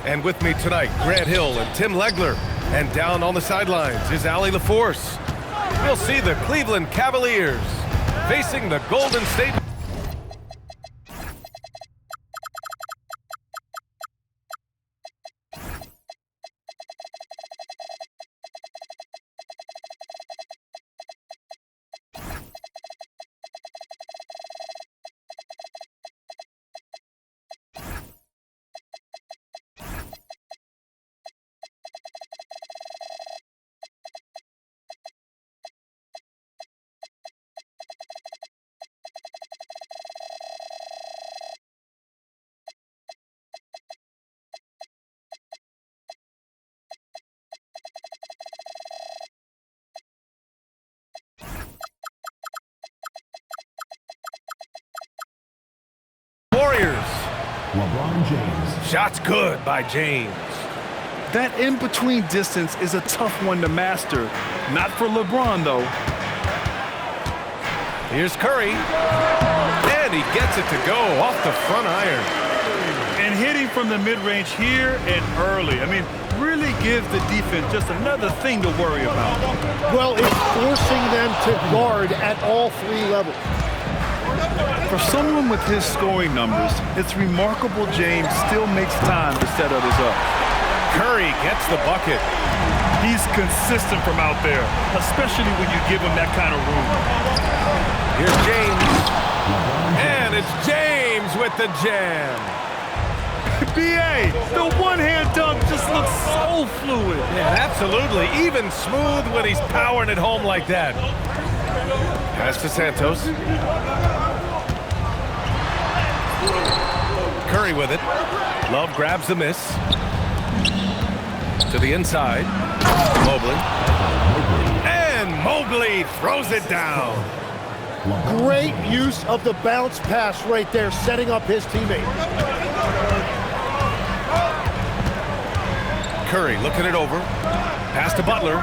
And with me tonight, Grant Hill and Tim Legler. And down on the sidelines is Allie LaForce. We'll see the Cleveland Cavaliers facing the Golden State. Warriors. LeBron James. Shots good by James. That in-between distance is a tough one to master. Not for LeBron, though. Here's Curry. And he gets it to go off the front iron. And hitting from the mid-range here and early. I mean, really gives the defense just another thing to worry about. Well, it's forcing them to guard at all three levels. For someone with his scoring numbers, it's remarkable James still makes time to set others up. Curry gets the bucket. He's consistent from out there, especially when you give him that kind of room. Here's James. And it's James with the jam. B.A., the one-hand dunk just looks so fluid. Yeah, absolutely. Even smooth when he's powering it home like that. Pass to Santos. Curry with it. Love grabs the miss. To the inside. Mobley. And Mobley throws it down. Great use of the bounce pass right there, setting up his teammate. Curry looking it over. Pass to Butler.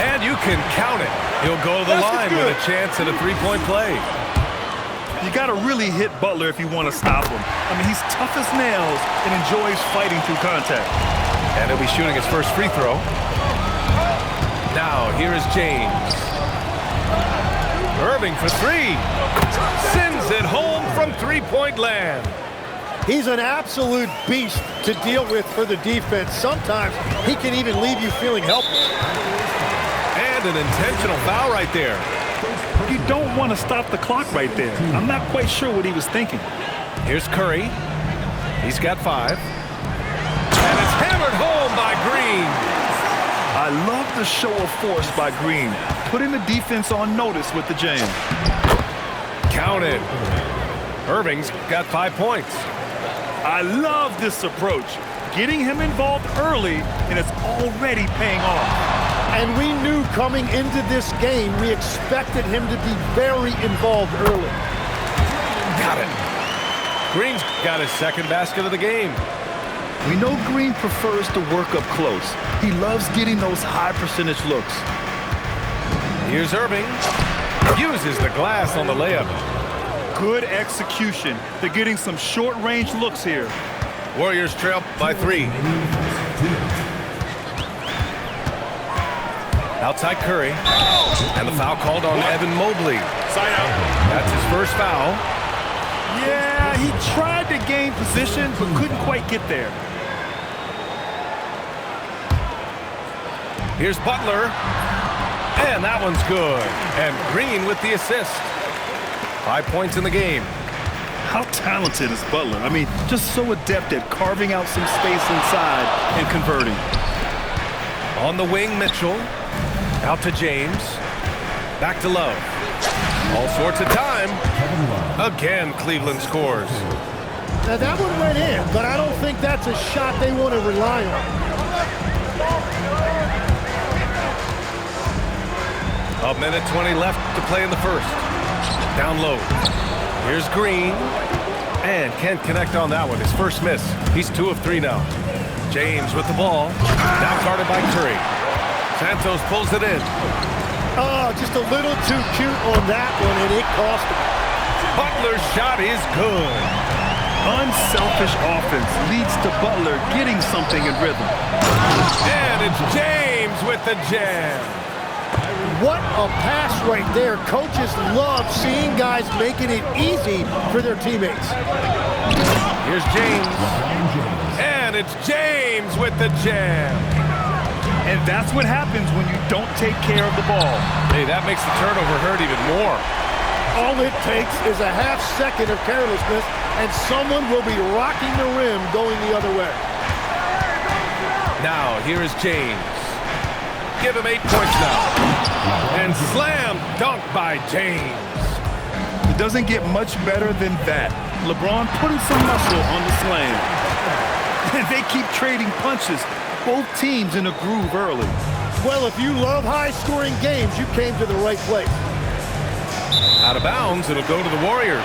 And you can count it. He'll go to the line with a chance at a three-point play. You got to really hit Butler if you want to stop him. I mean, he's tough as nails and enjoys fighting through contact. And he'll be shooting his first free throw. Now, here is James. Irving for three. Sends it home from three-point land. He's an absolute beast to deal with for the defense. Sometimes he can even leave you feeling helpless. And an intentional foul right there. You don't want to stop the clock right there. I'm not quite sure what he was thinking. Here's Curry. He's got 5. And it's hammered home by Green. I love the show of force by Green, putting the defense on notice with the jam. Counted. Irving's got 5 points. I love this approach. Getting him involved early, and it's already paying off. And we knew coming into this game, we expected him to be very involved early. Got it. Green's got his second basket of the game. We know Green prefers to work up close. He loves getting those high percentage looks. Here's Irving. Uses the glass on the layup. Good execution. They're getting some short-range looks here. Warriors trail by 3. Outside Curry. And the foul called on Evan Mobley. Side out. That's his first foul. Yeah, he tried to gain position, but couldn't quite get there. Here's Butler. And that one's good. And Green with the assist. 5 points in the game. How talented is Butler? I mean, just so adept at carving out some space inside and converting. On the wing, Mitchell. Out to James. Back to Love. All sorts of time. Again, Cleveland scores. Now that one went in, but I don't think that's a shot they want to rely on. A minute 20 left to play in the first. Down low. Here's Green. And can't connect on that one. His first miss. He's 2 of 3 now. James with the ball. Now guarded by Curry. Santos pulls it in. Oh, just a little too cute on that one, and it cost him. Butler's shot is good. Unselfish offense leads to Butler getting something in rhythm. And it's James with the jam. What a pass right there. Coaches love seeing guys making it easy for their teammates. Here's James. And it's James with the jam. And that's what happens when you don't take care of the ball. Hey, that makes the turnover hurt even more. All it takes is a half second of carelessness, and someone will be rocking the rim going the other way. Now, here is James. Give him 8 points now. And slam dunk by James. It doesn't get much better than that. LeBron putting some muscle on the slam. And they keep trading punches. Both teams in a groove early. Well, if you love high-scoring games, you came to the right place. Out of bounds, it'll go to the Warriors.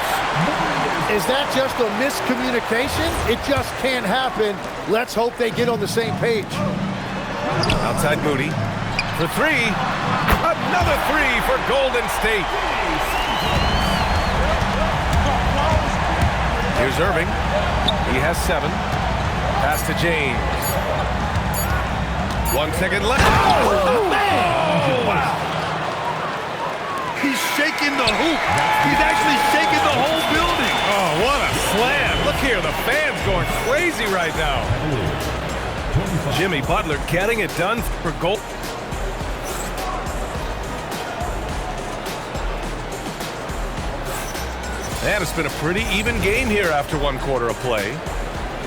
Is that just a miscommunication? It just can't happen. Let's hope they get on the same page. Outside Moody. For three. Another three for Golden State. Here's Irving. He has 7. Pass to James. 1 second left. Oh, man! Wow. He's shaking the hoop. He's actually shaking the whole building. Oh, what a slam. Look here, the fans going crazy right now. Jimmy Butler getting it done for goal. And it's been a pretty even game here after 1 quarter of play.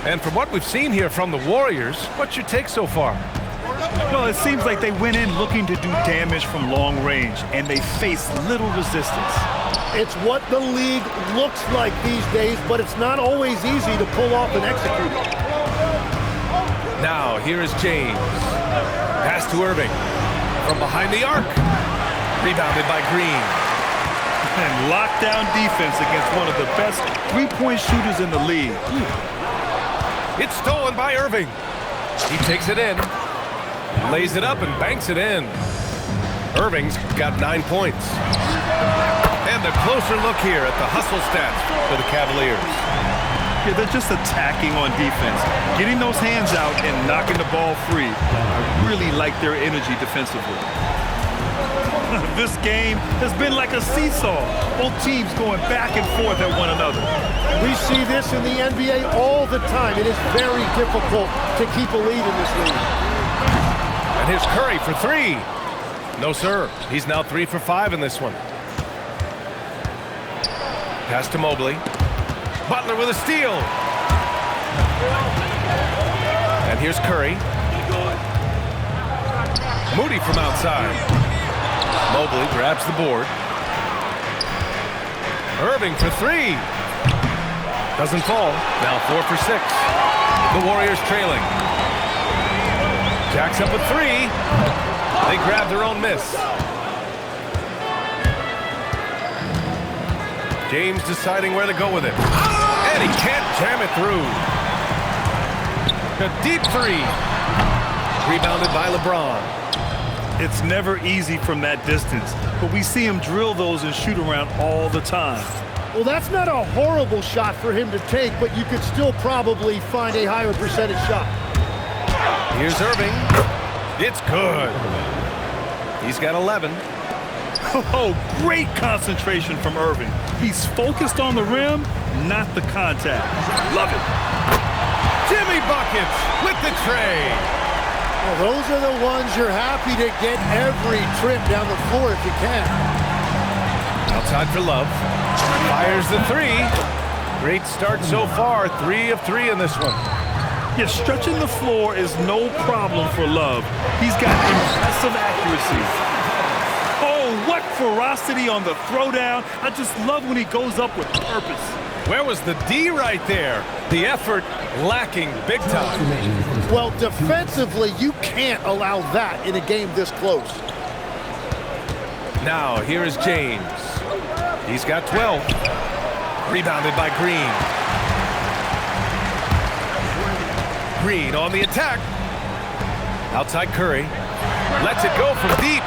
And from what we've seen here from the Warriors, what's your take so far? Well, it seems like they went in looking to do damage from long range, and they faced little resistance. It's what the league looks like these days, but it's not always easy to pull off and execute it. Now, here is James. Pass to Irving. From behind the arc. Rebounded by Green. And lockdown defense against one of the best three-point shooters in the league. It's stolen by Irving. He takes it in. Lays it up and banks it in. Irving's got 9 points. And a closer look here at the hustle stats for the Cavaliers. Yeah, they're just attacking on defense, getting those hands out and knocking the ball free. I really like their energy defensively. This game has been like a seesaw. Both teams going back and forth at one another. We see this in the NBA all the time. It is very difficult to keep a lead in this league. And here's Curry for 3. No, sir. He's now 3 for 5 in this one. Pass to Mobley. Butler with a steal. And here's Curry. Moody from outside. Mobley grabs the board. Irving for 3. Doesn't fall. Now 4 for 6. The Warriors trailing. Jacks up with 3. They grab their own miss. James deciding where to go with it. And he can't jam it through. A deep 3. Rebounded by LeBron. It's never easy from that distance, but we see him drill those and shoot around all the time. Well, that's not a horrible shot for him to take, but you could still probably find a higher percentage shot. Here's Irving. It's good. He's got 11. Oh, great concentration from Irving. He's focused on the rim, not the contact. Love it. Jimmy buckets with the tray. Well, those are the ones you're happy to get every trip down the floor if you can. Outside for Love. Fires the 3. Great start so far. 3 of 3 in this one. Yeah, stretching the floor is no problem for Love. He's got impressive accuracy. Oh, what ferocity on the throwdown. I just love when he goes up with purpose. Where was the D right there? The effort lacking big time. Well, defensively, you can't allow that in a game this close. Now, here is James. He's got 12. Rebounded by Green. Green on the attack. Outside Curry. Lets it go from deep.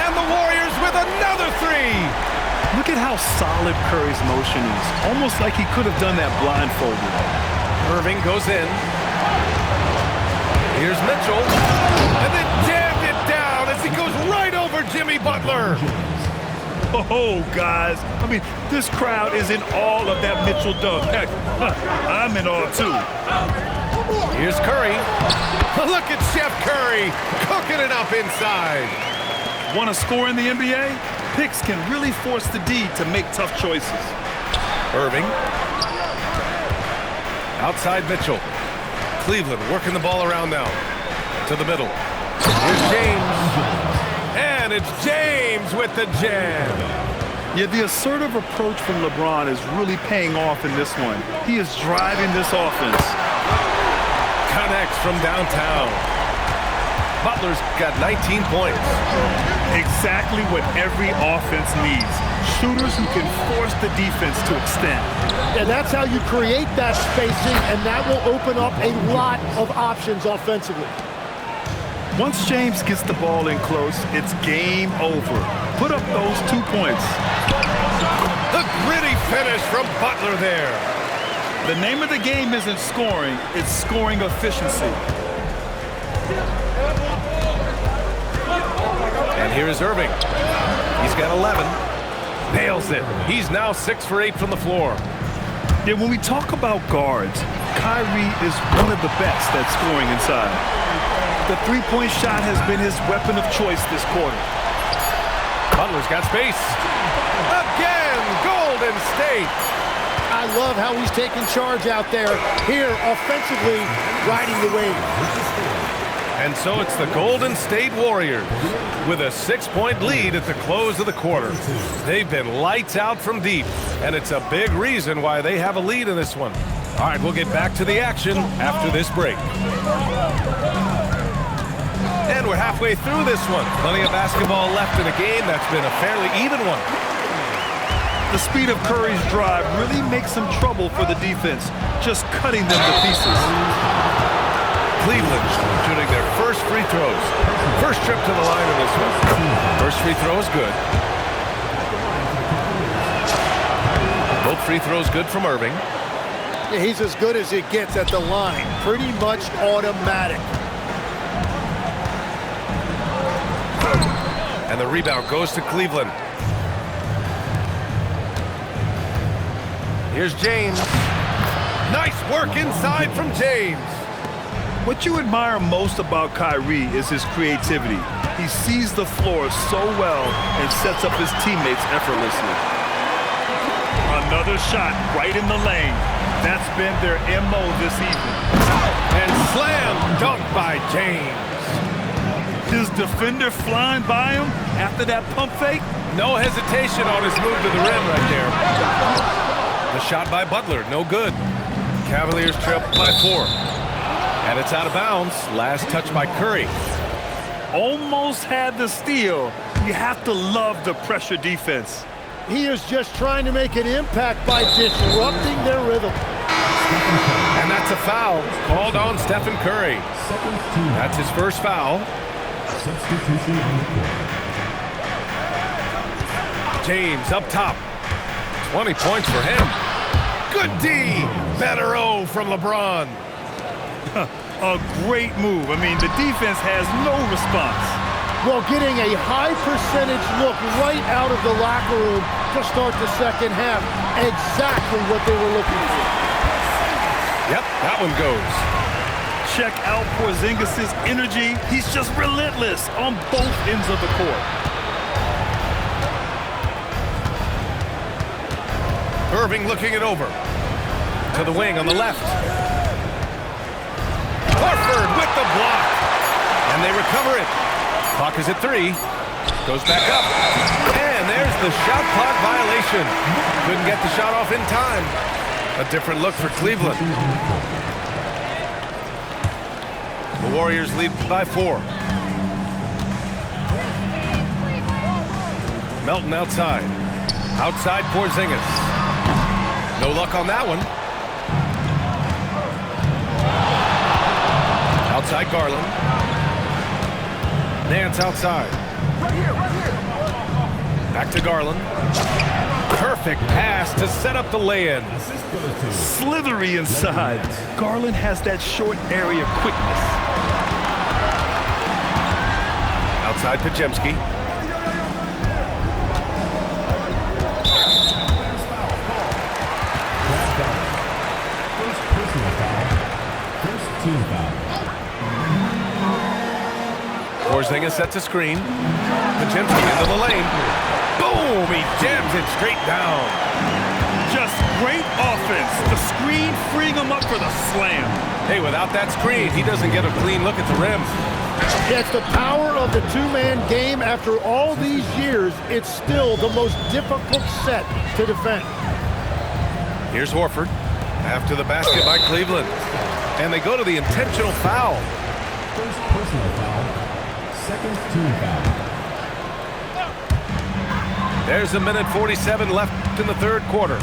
And the Warriors with another 3. Look at how solid Curry's motion is. Almost like he could have done that blindfolded. Irving goes in. Here's Mitchell. And then jammed it down as he goes right over Jimmy Butler. Oh, guys. I mean, this crowd is in awe of that Mitchell dunk. Heck, I'm in awe, too. Here's Curry. Look at Chef Curry cooking it up inside. Want to score in the NBA? Picks can really force the D to make tough choices. Irving. Outside Mitchell. Cleveland working the ball around now. To the middle. Here's James. And it's James with the jam. Yeah, the assertive approach from LeBron is really paying off in this one. He is driving this offense. Connects from downtown. Butler's got 19 points. Exactly what every offense needs. Shooters who can force the defense to extend. And that's how you create that spacing, and that will open up a lot of options offensively. Once James gets the ball in close, it's game over. Put up those 2 points. The gritty finish from Butler there. The name of the game isn't scoring, it's scoring efficiency. And here is Irving. He's got 11. Nails it. He's now 6 for 8 from the floor. Yeah, when we talk about guards, Kyrie is one of the best at scoring inside. The three-point shot has been his weapon of choice this quarter. Butler's got space. Again, Golden State. I love how he's taking charge out there. Here, offensively, riding the wave. And so it's the Golden State Warriors with a 6-point lead at the close of the quarter. They've been lights out from deep, and it's a big reason why they have a lead in this one. All right, we'll get back to the action after this break. And we're halfway through this one. Plenty of basketball left in a game that's been a fairly even one. The speed of Curry's drive really makes him trouble for the defense, just cutting them to pieces. Cleveland shooting their first free throws. First trip to the line in this one. First free throw is good. Both free throws good from Irving. Yeah, he's as good as it gets at the line. Pretty much automatic. And the rebound goes to Cleveland. Here's James. Nice work inside from James. What you admire most about Kyrie is his creativity. He sees the floor so well and sets up his teammates effortlessly. Another shot right in the lane. That's been their MO this evening. And slam dunk by James. His defender flying by him after that pump fake. No hesitation on his move to the rim right there. The shot by Butler, no good. Cavaliers trail by 4. And it's out of bounds. Last touch by Curry. Almost had the steal. You have to love the pressure defense. He is just trying to make an impact by disrupting their rhythm. And that's a foul called on Stephen Curry. That's his first foul. Substitution on the court. James up top. 20 points for him. Good D. Better O from LeBron. A great move. I mean, the defense has no response. Well, getting a high percentage look right out of the locker room to start the second half. Exactly what they were looking for. Yep, that one goes. Check out Porzingis' energy. He's just relentless on both ends of the court. Irving looking it over. To the wing on the left. Horford with the block. And they recover it. Clock is at 3. Goes back up. And there's the shot clock violation. Couldn't get the shot off in time. A different look for Cleveland. The Warriors lead by 4. Melton outside. Outside Porzingis. No luck on that one. Outside Garland. Nance outside. Back to Garland. Perfect pass to set up the lay-in. Slithery inside. Garland has that short area quickness. Outside Pajemski. First personal foul. First team foul. Porzingis sets a screen. Pajemski into the lane. Boom! He jams it straight down. Just great offense. The screen freeing him up for the slam. Hey, without that screen, he doesn't get a clean look at the rim. Yeah, it's the power of the two-man game. After all these years, it's still the most difficult set to defend. Here's Horford. After the basket by Cleveland. And they go to the intentional foul. First personal foul. Second team foul. There's a minute 47 left in the third quarter.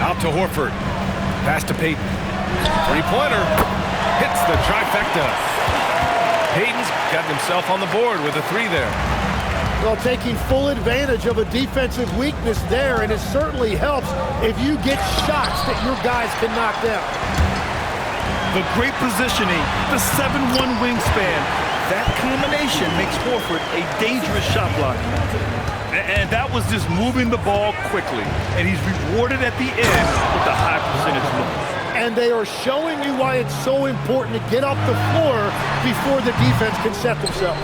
Out to Horford. Pass to Payton. Three-pointer. Hits the trifecta. Payton's got himself on the board with a three there. Well, taking full advantage of a defensive weakness there, and it certainly helps if you get shots that your guys can knock down. The great positioning, the 7'1" wingspan. That combination makes Horford a dangerous shot blocker. And that was just moving the ball quickly. And he's rewarded at the end with a high percentage look. And they are showing you why it's so important to get off the floor before the defense can set themselves.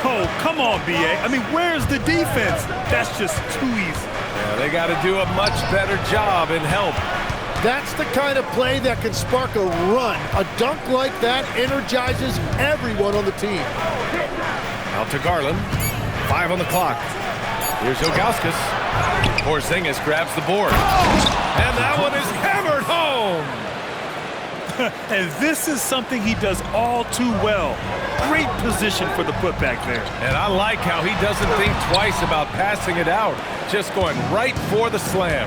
Oh, come on, B.A. I mean, where's the defense? That's just too easy. Yeah, they got to do a much better job in help. That's the kind of play that can spark a run. A dunk like that energizes everyone on the team. Out to Garland. 5 on the clock. Here's Ilgauskas. Porzingis grabs the board. And that one is hammered home. And this is something he does all too well. Great position for the putback there. And I like how he doesn't think twice about passing it out. Just going right for the slam.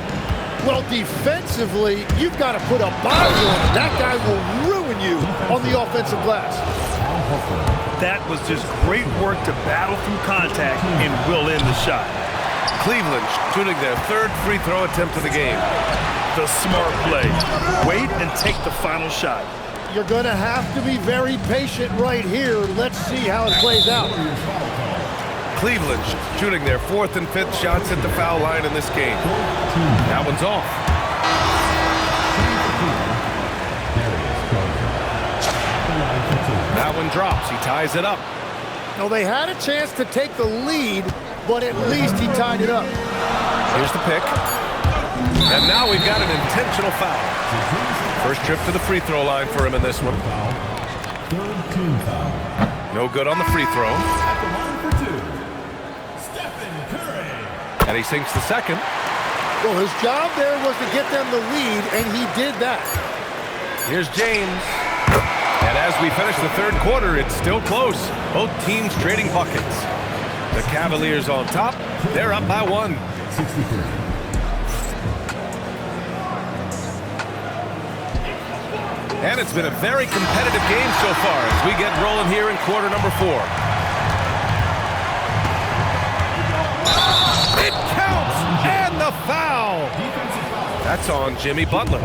Well, defensively, you've got to put a body on it. That guy will ruin you on the offensive glass. That was just great work to battle through contact and will end the shot. Cleveland shooting their third free throw attempt of the game. The smart play. Wait and take the final shot. You're going to have to be very patient right here. Let's see how it plays out. Cleveland shooting their fourth and fifth shots at the foul line in this game. That one's off. That one drops. He ties it up. Well, they had a chance to take the lead, but at least he tied it up. Here's the pick. And now we've got an intentional foul. First trip to the free throw line for him in this one. Third team foul. No good on the free throw. At the line for two, Stephen Curry. And he sinks the second. Well, his job there was to get them the lead, and he did that. Here's James. And as we finish the third quarter, it's still close. Both teams trading buckets. The Cavaliers on top. They're up by 1. 63. And it's been a very competitive game so far as we get rolling here in quarter number 4. It counts! And the foul! That's on Jimmy Butler.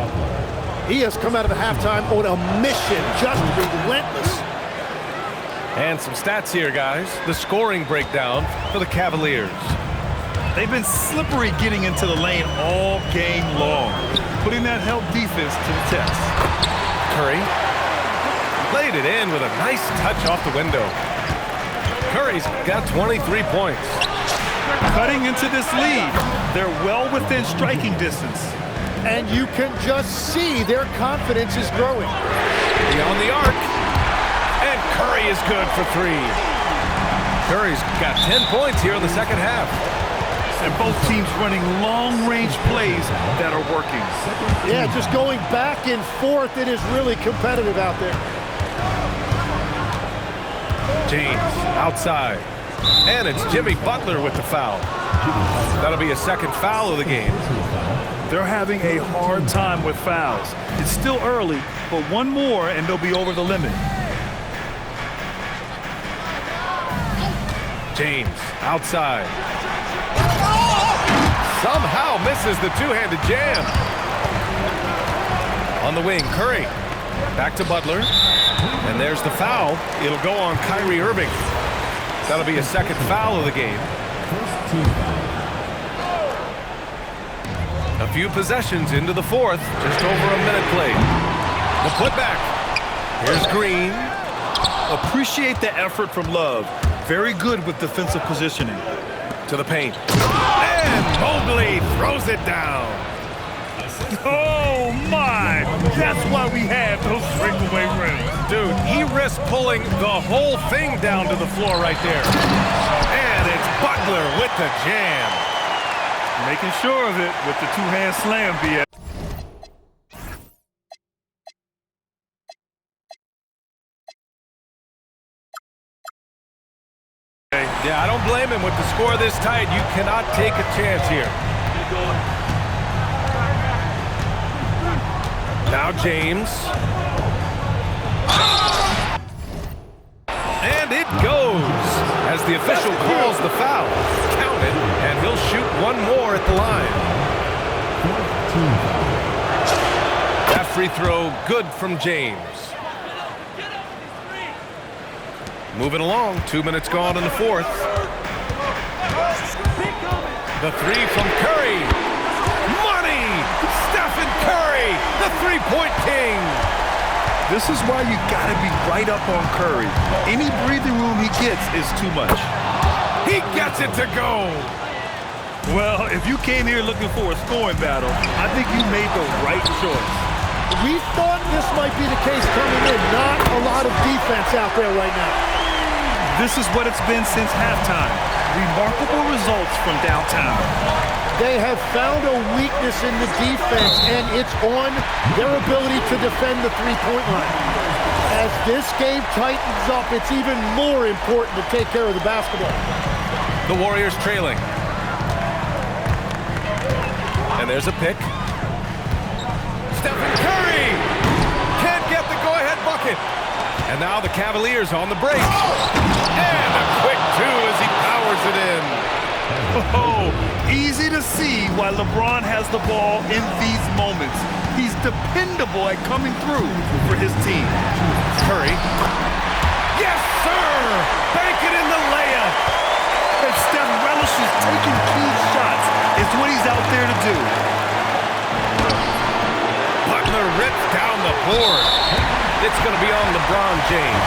He has come out of halftime on a mission, just relentless. And some stats here, guys. The scoring breakdown for the Cavaliers. They've been slippery getting into the lane all game long, putting that help defense to the test. Curry laid it in with a nice touch off the window. Curry's got 23 points. Cutting into this lead, they're well within striking distance. And you can just see their confidence is growing. Beyond the arc. And Curry is good for 3. Curry's got 10 points here in the second half. And both teams running long-range plays that are working. Yeah, just going back and forth. It is really competitive out there. James outside. And it's Jimmy Butler with the foul. That'll be a second foul of the game. They're having a hard time with fouls. It's still early, but one more and they'll be over the limit. James outside. Somehow misses the two-handed jam. On the wing, Curry. Back to Butler. And there's the foul. It'll go on Kyrie Irving. That'll be a second foul of the game. First team foul. A few possessions into the fourth. Just over a minute played. The putback. Here's Green. Appreciate the effort from Love. Very good with defensive positioning. To the paint. And Mobley throws it down. Oh, my! That's why we have those breakaway rims. Dude, he risked pulling the whole thing down to the floor right there. And it's Butler with the jam. Making sure of it with the two-hand slam, BS. Yeah, I don't blame him. With the score this tight, you cannot take a chance here. Now James. And it goes as the official calls the foul. Counted, and he'll shoot one more at the line. That free throw good from James. Moving along, 2 minutes gone in the fourth. The three from Curry. Money! Stephen Curry, the three-point king. This is why you gotta be right up on Curry. Any breathing room he gets is too much. He gets it to go. Well, if you came here looking for a scoring battle, I think you made the right choice. We thought this might be the case coming in. Not a lot of defense out there right now. This is what it's been since halftime. Remarkable results from downtown. They have found a weakness in the defense, and it's on their ability to defend the three-point line. As this game tightens up, it's even more important to take care of the basketball. The Warriors trailing. And there's a pick. Stephen Curry can't get the go-ahead bucket. And now the Cavaliers on the break. And a quick two as he powers it in. Oh, easy to see why LeBron has the ball in these moments. He's dependable at coming through for his team. Curry. Yes, sir! Bank it in the layup. And Steph relishes taking key shots. It's what he's out there to do. Butler rips down the board. It's going to be on LeBron James.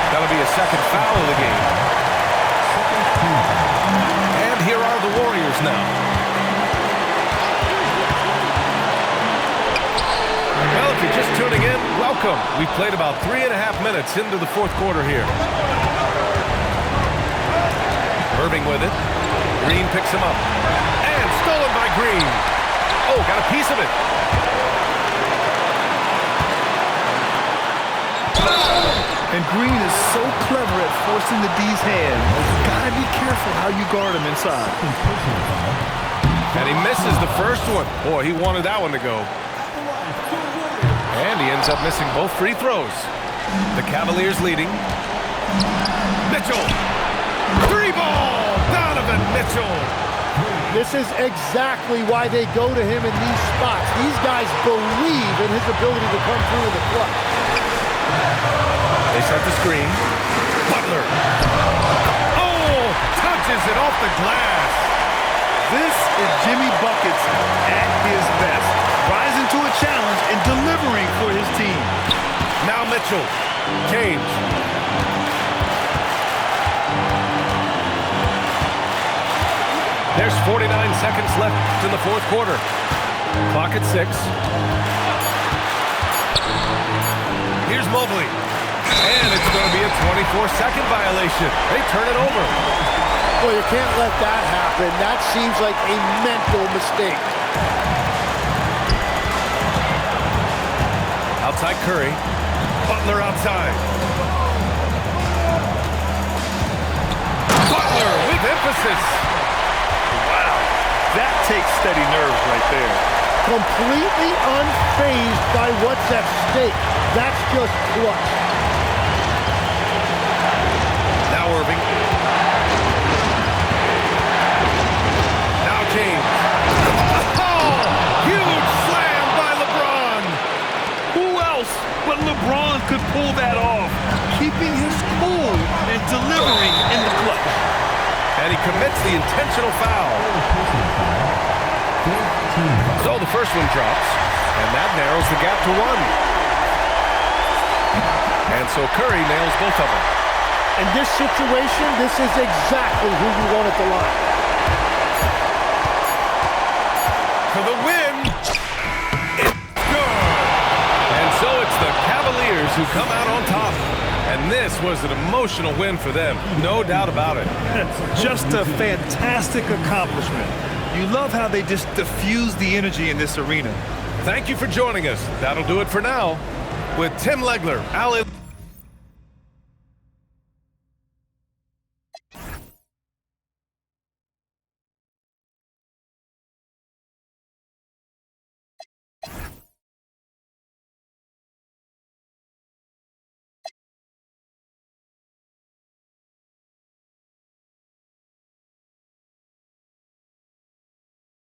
That'll be a second foul of the game. And here are the Warriors now. Well, if you're just tuning in, welcome. We've played about 3.5 minutes into the fourth quarter here. Irving with it. Green picks him up. And stolen by Green. Oh, got a piece of it. And Green is so clever at forcing the D's hand. You gotta be careful how you guard him inside. And he misses the first one. Boy, he wanted that one to go. And he ends up missing both free throws. The Cavaliers leading. Mitchell. Three ball. Donovan Mitchell. This is exactly why they go to him in these spots. These guys believe in his ability to come through in the clutch. They set the screen. Butler. Oh, touches it off the glass. This is Jimmy Buckets at his best. Rising to a challenge and delivering for his team. Now Mitchell. James. There's 49 seconds left in the fourth quarter. Clock at 6. Here's Mobley. And it's going to be a 24-second violation. They turn it over. Well, you can't let that happen. That seems like a mental mistake. Outside Curry. Butler outside. Butler with emphasis. Wow, that takes steady nerves right there. Completely unfazed by what's at stake. That's just clutch. Now Irving. one LeBron could pull that off, keeping his cool and delivering in the clutch. And he commits the intentional foul. So the first one drops, and that narrows the gap to 1. And so Curry nails both of them. In this situation, this is exactly who you want at the line. For the win, it's good. And so it's the Cavaliers who come out on top. And this was an emotional win for them, no doubt about it. Just a fantastic accomplishment. You love how they just diffuse the energy in this arena. Thank you for joining us. That'll do it for now. With Tim Legler, Alan